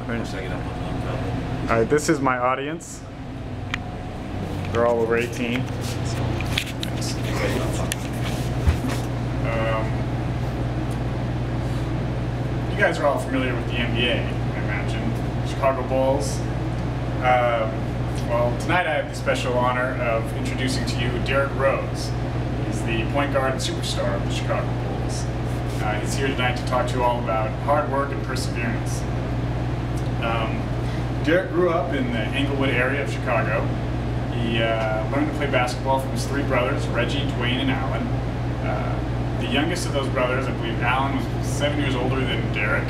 All right, this is my audience. They're all over 18. You guys are all familiar with the NBA, I imagine. Chicago Bulls. Well, tonight I have the special honor of introducing to you Derrick Rose. He's the point guard and superstar of the Chicago Bulls. He's here tonight to talk to you all about hard work and perseverance. Derrick grew up in the Englewood area of Chicago. He learned to play basketball from his three brothers, Reggie, Dwayne, and Alan. The youngest of those brothers, I believe Alan, was 7 years older than Derrick.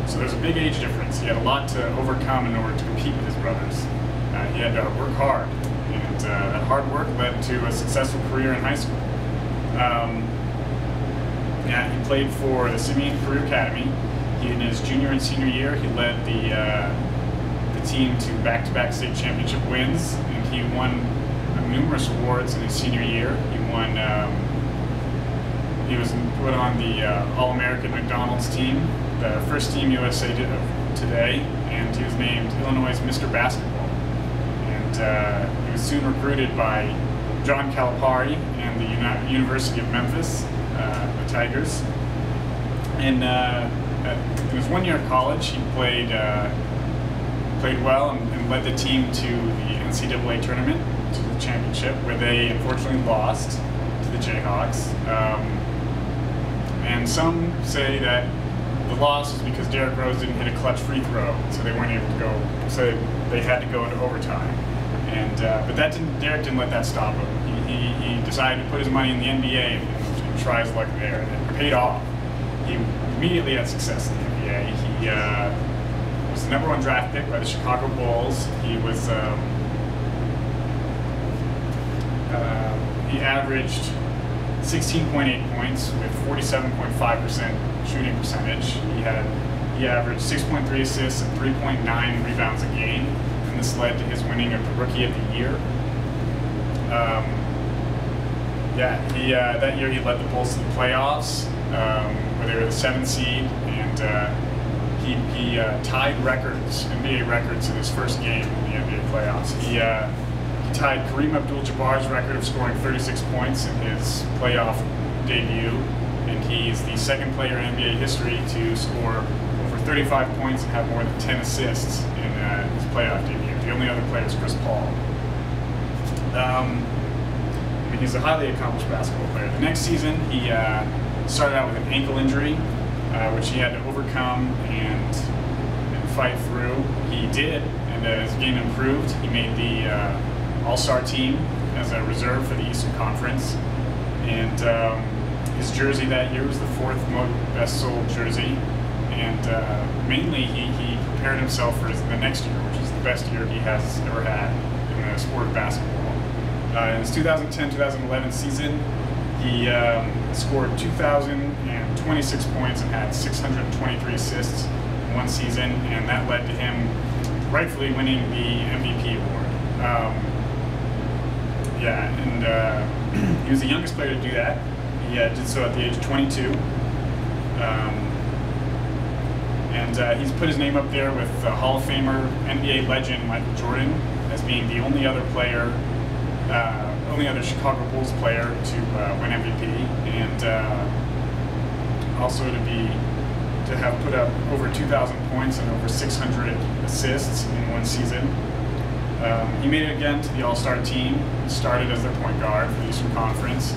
So there's a big age difference. He had a lot to overcome in order to compete with his brothers. He had to work hard, and that hard work led to a successful career in high school. He played for the Simeon Career Academy. In his junior and senior year, he led the team to back-to-back state championship wins, and he won numerous awards in his senior year. He was put on the All-American McDonald's team, the first team USA today, and he was named Illinois' Mr. Basketball. And he was soon recruited by John Calipari and the University of Memphis, the Tigers. And in his 1 year of college, he played well and led the team to the NCAA tournament, to the championship, where they unfortunately lost to the Jayhawks. And some say that the loss was because Derrick Rose didn't hit a clutch free throw, so they weren't able to go. So they had to go into overtime. And but Derrick didn't let that stop him. He decided to put his money in the NBA and try his luck there, and it paid off. He immediately had success in the NBA. He was the #1 draft pick by the Chicago Bulls. He was he averaged 16.8 points with 47.5% shooting percentage. He averaged 6.3 assists and 3.9 rebounds a game, and this led to his winning of the Rookie of the Year. That year he led the Bulls to the playoffs, where they were the 7th seed, and he tied records, NBA records, in his first game in the NBA playoffs. He tied Kareem Abdul-Jabbar's record of scoring 36 points in his playoff debut, and he's the second player in NBA history to score over 35 points and have more than 10 assists in his playoff debut. The only other player is Chris Paul. He's a highly accomplished basketball player. The next season, he started out with an ankle injury, which he had to overcome and fight through. He did, and as his game improved, he made the All-Star team as a reserve for the Eastern Conference. And his jersey that year was the 4th best sold jersey. And mainly, he prepared himself for the next year, which is the best year he has ever had in the sport of basketball. In his 2010-2011 season, he scored 2,026 points and had 623 assists in one season, and that led to him rightfully winning the MVP award. He was the youngest player to do that. He did so at the age of 22. He's put his name up there with Hall of Famer, NBA legend Michael Jordan, as being the only other Chicago Bulls player to win MVP, and also to have put up over 2,000 points and over 600 assists in one season. He made it again to the All-Star team. He started as their point guard for the Eastern Conference.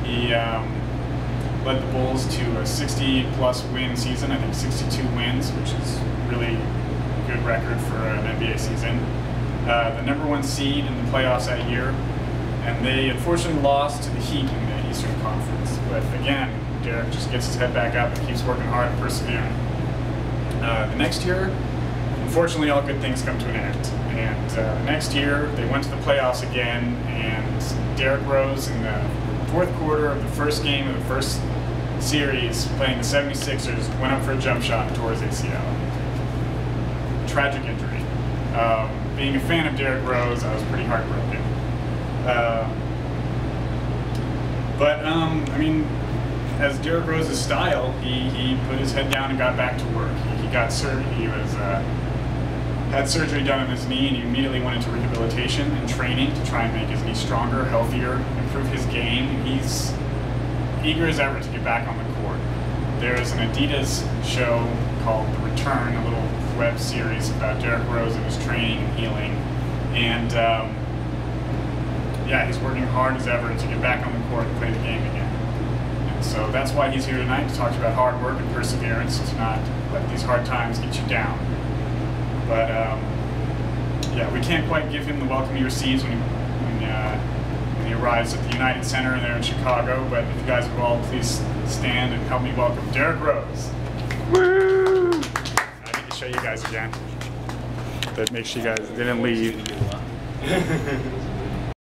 He led the Bulls to a 60-plus win season, I think 62 wins, which is really a good record for an NBA season. The #1 seed in the playoffs that year, and they unfortunately lost to the Heat in the Eastern Conference. But again, Derrick just gets his head back up and keeps working hard and persevering. The next year, unfortunately, all good things come to an end. And next year, they went to the playoffs again, and Derrick Rose, in the 4th quarter of the first game of the first series, playing the 76ers, went up for a jump shot and tore his ACL. Tragic injury. Being a fan of Derrick Rose, I was pretty heartbroken. As Derrick Rose's style, he put his head down and got back to work. He got surgery. He was had surgery done on his knee, and he immediately went into rehabilitation and training to try and make his knee stronger, healthier, improve his game. He's eager as ever to get back on the court. There is an Adidas show called The Return, a little web series about Derrick Rose and his training and healing. And yeah, he's working hard as ever to get back on the court and play the game again. And so that's why he's here tonight, to talk about hard work and perseverance, to not let these hard times get you down. But yeah, we can't quite give him the welcome he receives when he arrives at the United Center there in Chicago. But if you guys would all please stand and help me welcome Derrick Rose. Woo! I need to show you guys again. But make sure you guys didn't leave.